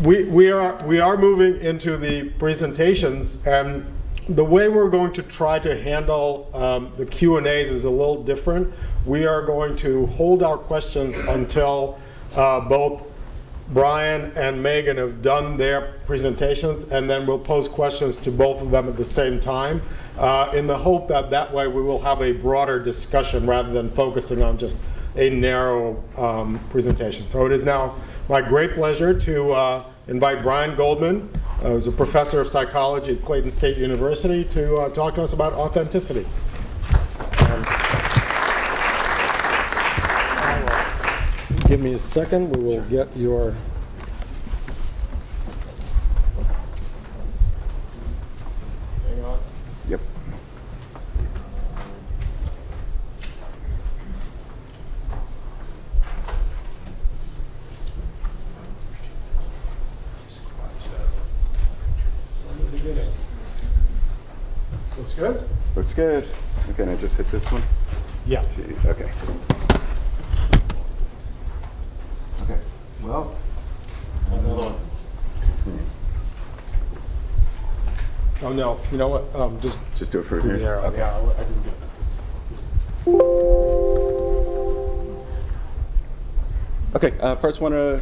we are moving into the presentations, and the way we're going to try to handle the Q&As is a little different. We are going to hold our questions until both Brian and Megan have done their presentations, and then we'll pose questions to both of them at the same time, in the hope that that way we will have a broader discussion rather than focusing on just a narrow presentation. So it is now my great pleasure to invite Brian Goldman, who's a professor of psychology at Clayton State University, to talk to us about authenticity. Give me a second, we will get your... Hang on. Yep. Looks good? Looks good. Can I just hit this one? Yeah. Okay. Okay. Well. Hold on. Oh no, you know what? Just do it for do here. the arrow. Okay. Yeah, I can do it. Okay. First, want to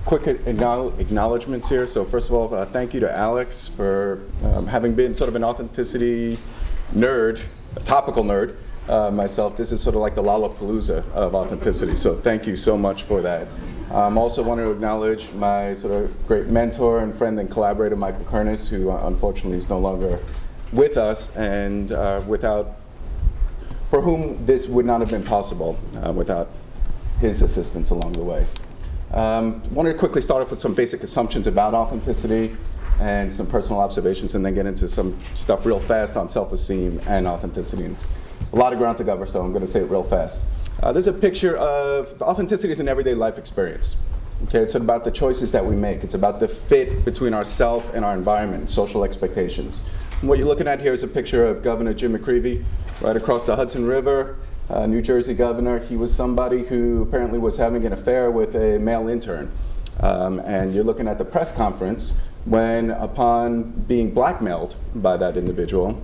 quick acknowledgments here. So first of all, thank you to Alex for having been sort of an authenticity nerd, a topical nerd. Myself, this is sort of like the Lollapalooza of authenticity. So thank you so much for that. Also want to acknowledge my sort of great mentor and friend and collaborator, Michael Kernis, who unfortunately is no longer with us, and for whom this would not have been possible without his assistance along the way. Wanted to quickly start off with some basic assumptions about authenticity and some personal observations, and then get into some stuff real fast on self-esteem and authenticity. And a lot of ground to cover, so I'm going to say it real fast. There's a picture of authenticity is an everyday life experience. Okay, it's about the choices that we make. It's about the fit between ourself and our environment, social expectations. And what you're looking at here is a picture of Governor Jim McCreevy, right across the Hudson River, New Jersey governor. He was somebody who apparently was having an affair with a male intern. And you're looking at the press conference when, upon being blackmailed by that individual,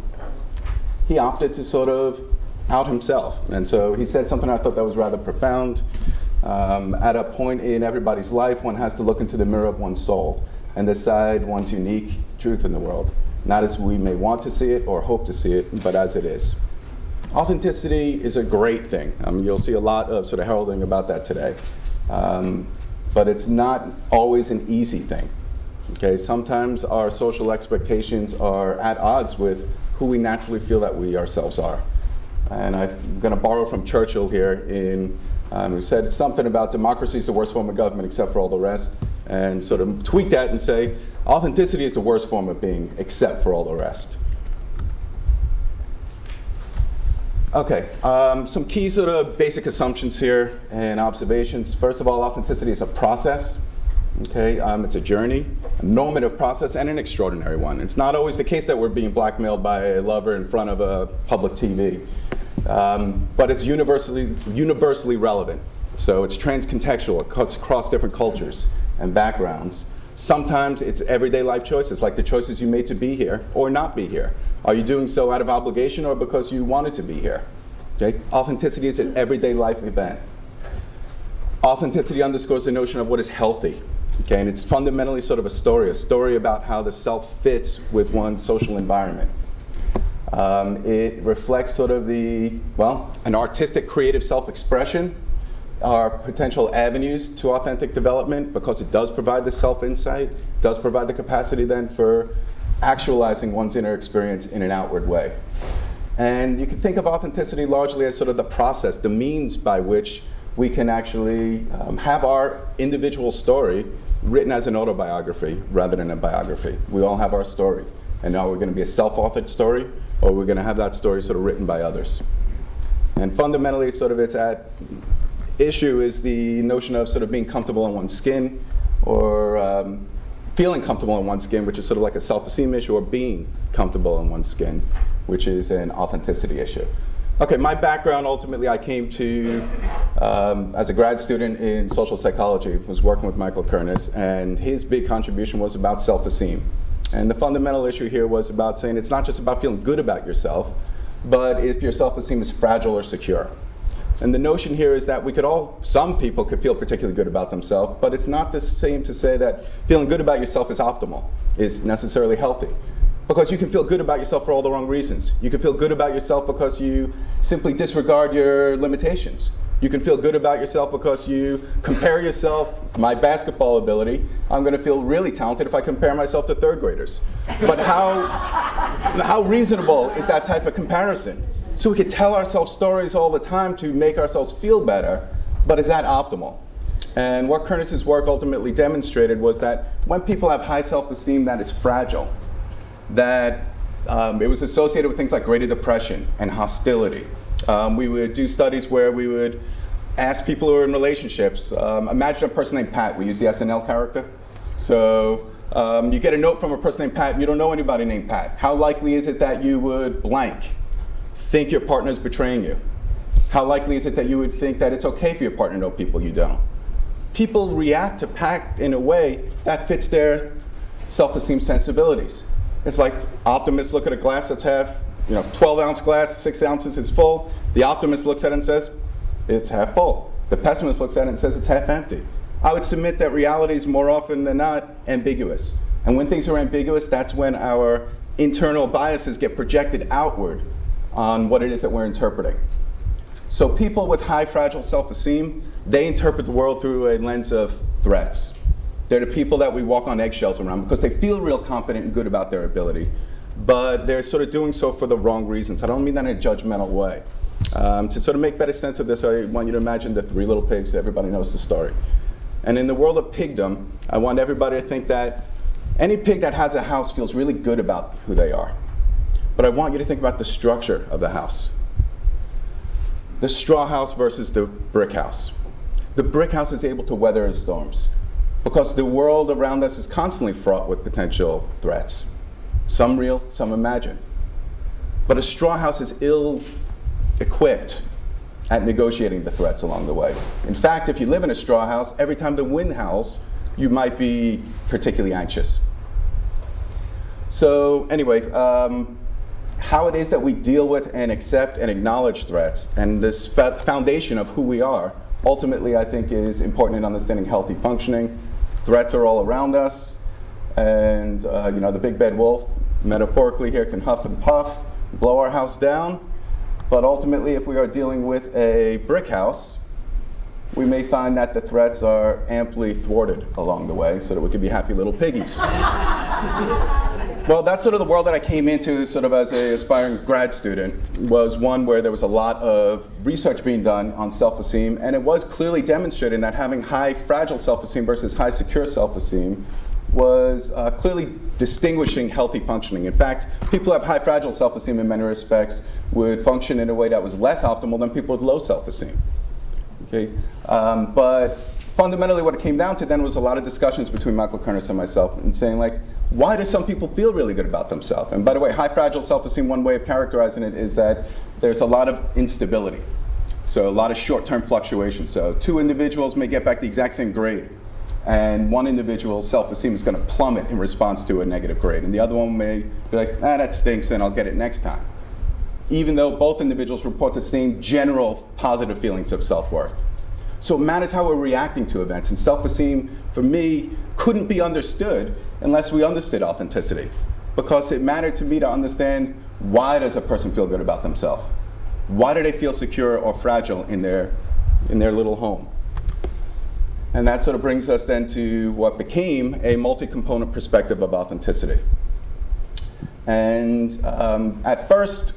he opted to sort of out himself. And so he said something I thought that was rather profound. At a point in everybody's life, one has to look into the mirror of one's soul and decide one's unique truth in the world. Not as we may want to see it or hope to see it, but as it is. Authenticity is a great thing. You'll see a lot of sort of heralding about that today. But it's not always an easy thing. Okay, sometimes our social expectations are at odds with who we naturally feel that we ourselves are. And I'm going to borrow from Churchill here, who said something about democracy is the worst form of government except for all the rest, and sort of tweak that and say authenticity is the worst form of being except for all the rest. Okay, some key sort of basic assumptions here and observations. First of all, authenticity is a process. Okay, it's a journey, a normative process, and an extraordinary one. It's not always the case that we're being blackmailed by a lover in front of a public TV, but it's universally relevant. So it's trans-contextual. It cuts across different cultures and backgrounds. Sometimes it's everyday life choices, like the choices you made to be here or not be here. Are you doing so out of obligation or because you wanted to be here? Okay? Authenticity is an everyday life event. Authenticity underscores the notion of what is healthy. Okay, and it's fundamentally sort of a story about how the self fits with one's social environment. It reflects sort of an artistic, creative self-expression, our potential avenues to authentic development, because it does provide the self-insight, does provide the capacity then for actualizing one's inner experience in an outward way. And you can think of authenticity largely as sort of the process, the means by which we can actually have our individual story written as an autobiography rather than a biography. We all have our story. And now we're going to be a self-authored story, or we're going to have that story sort of written by others. And fundamentally, sort of its at issue is the notion of sort of being comfortable in one's skin, or feeling comfortable in one's skin, which is sort of like a self-esteem issue, or being comfortable in one's skin, which is an authenticity issue. Okay, my background, ultimately, I came to as a grad student in social psychology, was working with Michael Kernes, and his big contribution was about self-esteem. And the fundamental issue here was about saying it's not just about feeling good about yourself, but if your self-esteem is fragile or secure. And the notion here is that some people could feel particularly good about themselves, but it's not the same to say that feeling good about yourself is optimal, is necessarily healthy. Because you can feel good about yourself for all the wrong reasons. You can feel good about yourself because you simply disregard your limitations. You can feel good about yourself because you compare yourself, my basketball ability, I'm going to feel really talented if I compare myself to third graders. But how reasonable is that type of comparison? So we could tell ourselves stories all the time to make ourselves feel better, but is that optimal? And what Kernes' work ultimately demonstrated was that when people have high self-esteem that is fragile, that it was associated with things like greater depression and hostility. We would do studies where we would ask people who are in relationships. Imagine a person named Pat. We use the SNL character. So you get a note from a person named Pat, and you don't know anybody named Pat. How likely is it that you would blank? Think your partner's betraying you? How likely is it that you would think that it's okay for your partner to know people you don't? People react to Pat in a way that fits their self-esteem sensibilities. It's like optimists look at a glass that's half, 12-ounce glass, 6 ounces is full. The optimist looks at it and says, it's half full. The pessimist looks at it and says it's half empty. I would submit that reality is more often than not ambiguous. And when things are ambiguous, that's when our internal biases get projected outward on what it is that we're interpreting. So people with high fragile self-esteem, they interpret the world through a lens of threats. They're the people that we walk on eggshells around because they feel real confident and good about their ability, but they're sort of doing so for the wrong reasons. I don't mean that in a judgmental way. To sort of make better sense of this, I want you to imagine the 3 little pigs. Everybody knows the story. And in the world of pigdom, I want everybody to think that any pig that has a house feels really good about who they are. But I want you to think about the structure of the house. The straw house versus the brick house. The brick house is able to weather the storms because the world around us is constantly fraught with potential threats. Some real, some imagined. But a straw house is ill-equipped at negotiating the threats along the way. In fact, if you live in a straw house, every time the wind howls, you might be particularly anxious. So anyway, how it is that we deal with and accept and acknowledge threats and this foundation of who we are, ultimately I think is important in understanding healthy functioning. Threats are all around us, and the big bad wolf, metaphorically here, can huff and puff, blow our house down, but ultimately if we are dealing with a brick house, we may find that the threats are amply thwarted along the way so that we can be happy little piggies. Well, that's sort of the world that I came into sort of as an aspiring grad student, was one where there was a lot of research being done on self-esteem, and it was clearly demonstrating that having high fragile self-esteem versus high secure self-esteem was clearly distinguishing healthy functioning. In fact, people who have high fragile self-esteem in many respects would function in a way that was less optimal than people with low self-esteem. Okay? But fundamentally what it came down to then was a lot of discussions between Michael Kernes and myself and saying, like, why do some people feel really good about themselves? And by the way, high fragile self-esteem, one way of characterizing it is that there's a lot of instability. So a lot of short-term fluctuation. So 2 individuals may get back the exact same grade, and one individual's self-esteem is going to plummet in response to a negative grade, and the other one may be like, that stinks and I'll get it next time. Even though both individuals report the same general positive feelings of self-worth. So it matters how we're reacting to events, and self-esteem, for me, couldn't be understood unless we understood authenticity. Because it mattered to me to understand, why does a person feel good about themselves? Why do they feel secure or fragile in their little home? And that sort of brings us then to what became a multi-component perspective of authenticity. And at first,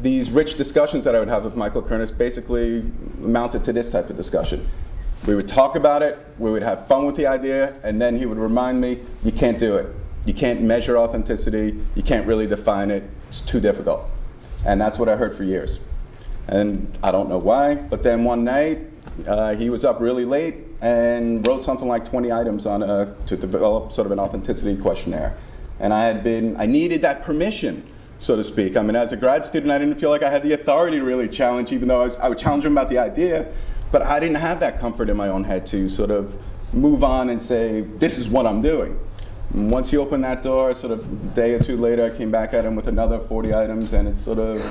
these rich discussions that I would have with Michael Kernes basically amounted to this type of discussion. We would talk about it, we would have fun with the idea, and then he would remind me, you can't do it. You can't measure authenticity, you can't really define it, it's too difficult. And that's what I heard for years. And I don't know why, but then one night, he was up really late and wrote something like 20 items on to develop sort of an authenticity questionnaire. And I needed that permission, so to speak. I mean, as a grad student, I didn't feel like I had the authority to really challenge, even though I would challenge him about the idea. But I didn't have that comfort in my own head to sort of move on and say, this is what I'm doing. And once you open that door, sort of a day or two later, I came back at him with another 40 items, and it sort of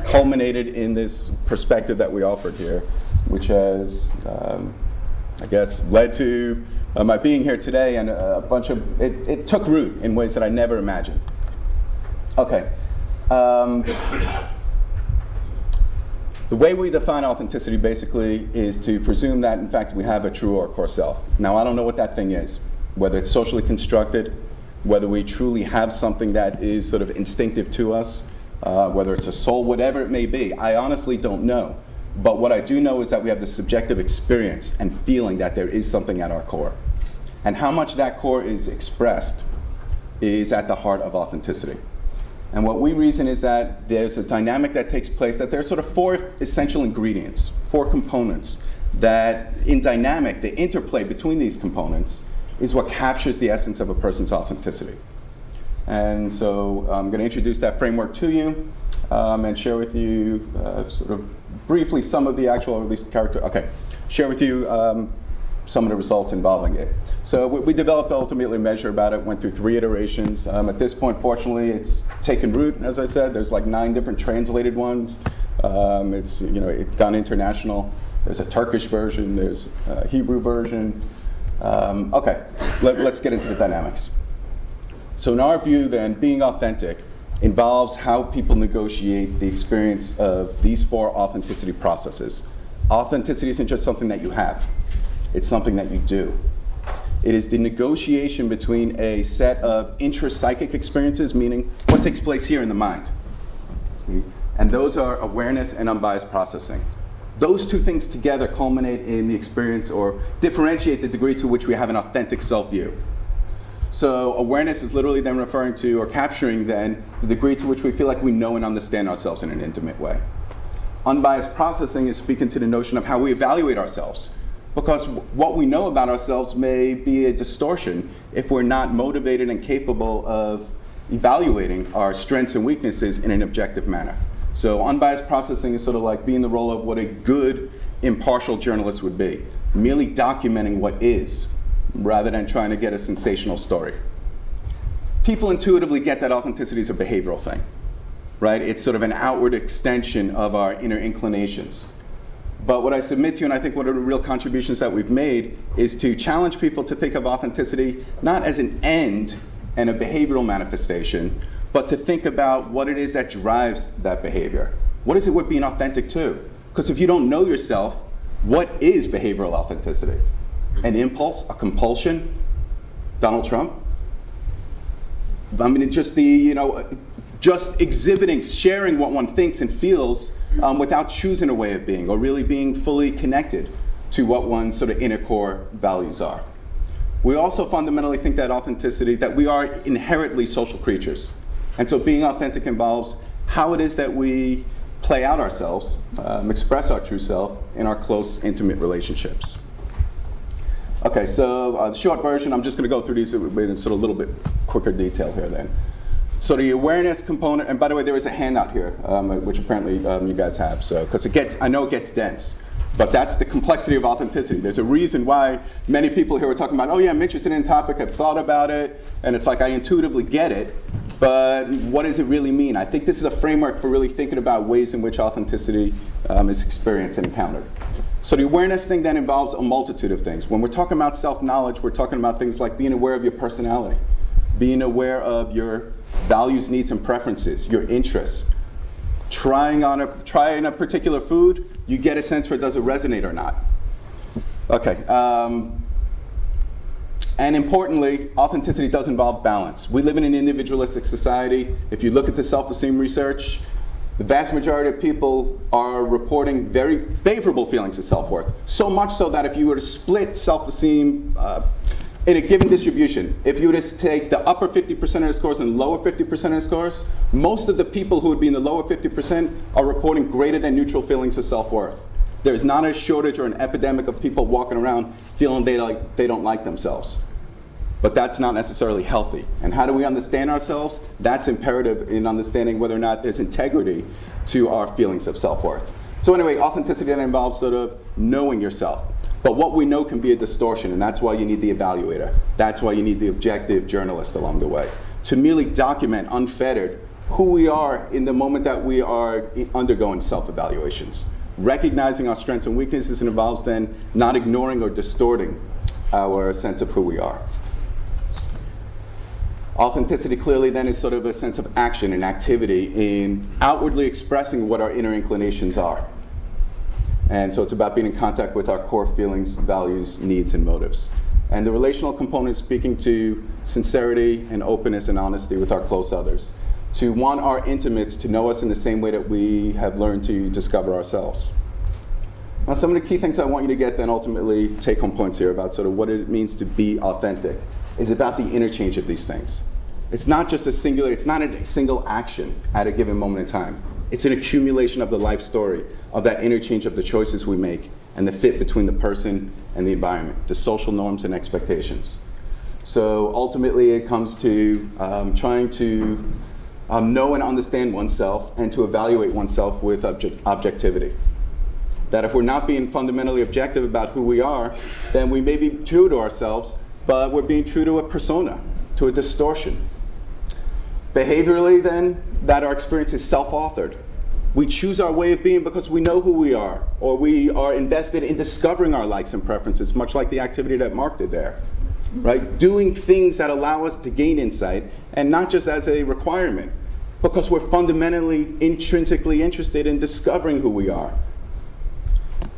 culminated in this perspective that we offered here, which has, I guess, led to my being here today, and a bunch of, it took root in ways that I never imagined. Okay. The way we define authenticity basically is to presume that, in fact, we have a true or core self. Now, I don't know what that thing is, whether it's socially constructed, whether we truly have something that is sort of instinctive to us, whether it's a soul, whatever it may be. I honestly don't know. But what I do know is that we have the subjective experience and feeling that there is something at our core. And how much that core is expressed is at the heart of authenticity. And what we reason is that there's a dynamic that takes place, that there's sort of 4 essential ingredients, 4 components, that in dynamic, the interplay between these components is what captures the essence of a person's authenticity. And so I'm going to introduce that framework to you and share with you sort of briefly some of the actual, or at least share with you some of the results involving it. So we developed ultimately a measure about it, went through 3 iterations. At this point, fortunately, it's taken root, as I said. There's like 9 different translated ones. It's gone international. There's a Turkish version, there's a Hebrew version. Okay, let's get into the dynamics. So in our view then, being authentic involves how people negotiate the experience of these 4 authenticity processes. Authenticity isn't just something that you have, it's something that you do. It is the negotiation between a set of intrapsychic experiences, meaning what takes place here in the mind. And those are awareness and unbiased processing. Those 2 things together culminate in the experience or differentiate the degree to which we have an authentic self-view. So awareness is literally then referring to or capturing then the degree to which we feel like we know and understand ourselves in an intimate way. Unbiased processing is speaking to the notion of how we evaluate ourselves. Because what we know about ourselves may be a distortion if we're not motivated and capable of evaluating our strengths and weaknesses in an objective manner. So unbiased processing is sort of like being the role of what a good, impartial journalist would be, merely documenting what is, rather than trying to get a sensational story. People intuitively get that authenticity is a behavioral thing, right? It's sort of an outward extension of our inner inclinations. But what I submit to you, and I think one of the real contributions that we've made, is to challenge people to think of authenticity not as an end and a behavioral manifestation, but to think about what it is that drives that behavior. What is it worth being authentic to? Because if you don't know yourself, what is behavioral authenticity? An impulse, a compulsion? Donald Trump? I mean, just just exhibiting, sharing what one thinks and feels without choosing a way of being or really being fully connected to what one's sort of inner core values are. We also fundamentally think that authenticity, that we are inherently social creatures. And so being authentic involves how it is that we play out ourselves, express our true self in our close, intimate relationships. Okay, so the short version, I'm just going to go through these in sort of a little bit quicker detail here then. So the awareness component, and by the way, there is a handout here, which apparently you guys have, so because I know it gets dense, but that's the complexity of authenticity. There's a reason why many people here are talking about, oh yeah, I'm interested in a topic, I've thought about it, and it's like I intuitively get it, but what does it really mean? I think this is a framework for really thinking about ways in which authenticity is experienced and encountered. So the awareness thing then involves a multitude of things. When we're talking about self-knowledge, we're talking about things like being aware of your personality, being aware of your values, needs, and preferences, your interests. Trying a particular food, you get a sense for does it resonate or not. Okay. And importantly, authenticity does involve balance. We live in an individualistic society. If you look at the self-esteem research, the vast majority of people are reporting very favorable feelings of self-worth. So much so that if you were to split self-esteem in a given distribution, if you were to take the upper 50% of the scores and lower 50% of the scores, most of the people who would be in the lower 50% are reporting greater than neutral feelings of self-worth. There's not a shortage or an epidemic of people walking around feeling they don't like themselves. But that's not necessarily healthy. And how do we understand ourselves? That's imperative in understanding whether or not there's integrity to our feelings of self-worth. So anyway, authenticity that involves sort of knowing yourself. But what we know can be a distortion, and that's why you need the evaluator. That's why you need the objective journalist along the way, to merely document unfettered who we are in the moment that we are undergoing self-evaluations. Recognizing our strengths and weaknesses involves then not ignoring or distorting our sense of who we are. Authenticity clearly then is sort of a sense of action and activity in outwardly expressing what our inner inclinations are. And so it's about being in contact with our core feelings, values, needs, and motives. And the relational component is speaking to sincerity and openness and honesty with our close others, to want our intimates to know us in the same way that we have learned to discover ourselves. Now, some of the key things I want you to get then ultimately take-home points here about sort of what it means to be authentic is about the interchange of these things. It's not just it's not a single action at a given moment in time. It's an accumulation of the life story, of that interchange of the choices we make and the fit between the person and the environment, the social norms and expectations. So ultimately it comes to trying to know and understand oneself and to evaluate oneself with objectivity. That if we're not being fundamentally objective about who we are, then we may be true to ourselves, but we're being true to a persona, to a distortion. Behaviorally then, that our experience is self-authored. We choose our way of being because we know who we are, or we are invested in discovering our likes and preferences, much like the activity that Mark did there. Right? Doing things that allow us to gain insight, and not just as a requirement, because we're fundamentally, intrinsically interested in discovering who we are.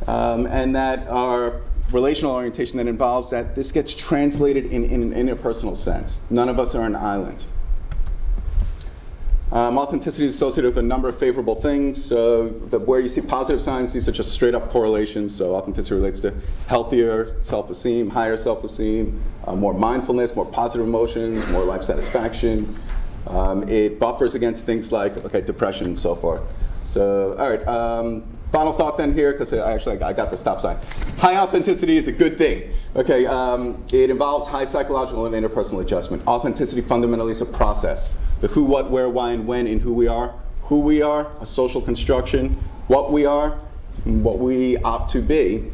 And that our relational orientation that involves that this gets translated in an interpersonal sense. None of us are an island. Authenticity is associated with a number of favorable things. So where you see positive signs, these are just straight up correlations. So authenticity relates to healthier self-esteem, higher self-esteem, more mindfulness, more positive emotions, more life satisfaction. It buffers against things like, depression and so forth. So, all right. Final thought then here, because I got the stop sign. High authenticity is a good thing. It involves high psychological and interpersonal adjustment. Authenticity fundamentally is a process. The who, what, where, why, and when in who we are, a social construction, what we are, and what we opt to be.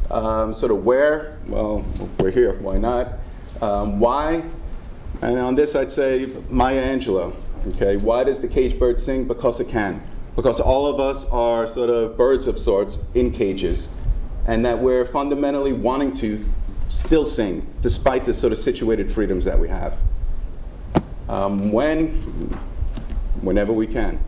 Sort of where, well, we're here, why not? Why, and on this I'd say Maya Angelou. Why does the caged bird sing? Because it can. Because all of us are sort of birds of sorts in cages, and that we're fundamentally wanting to still sing, despite the sort of situated freedoms that we have. Whenever we can.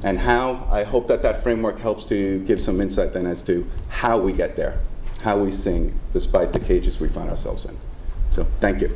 And how, I hope that framework helps to give some insight then as to how we get there, how we sing, despite the cages we find ourselves in. So, thank you.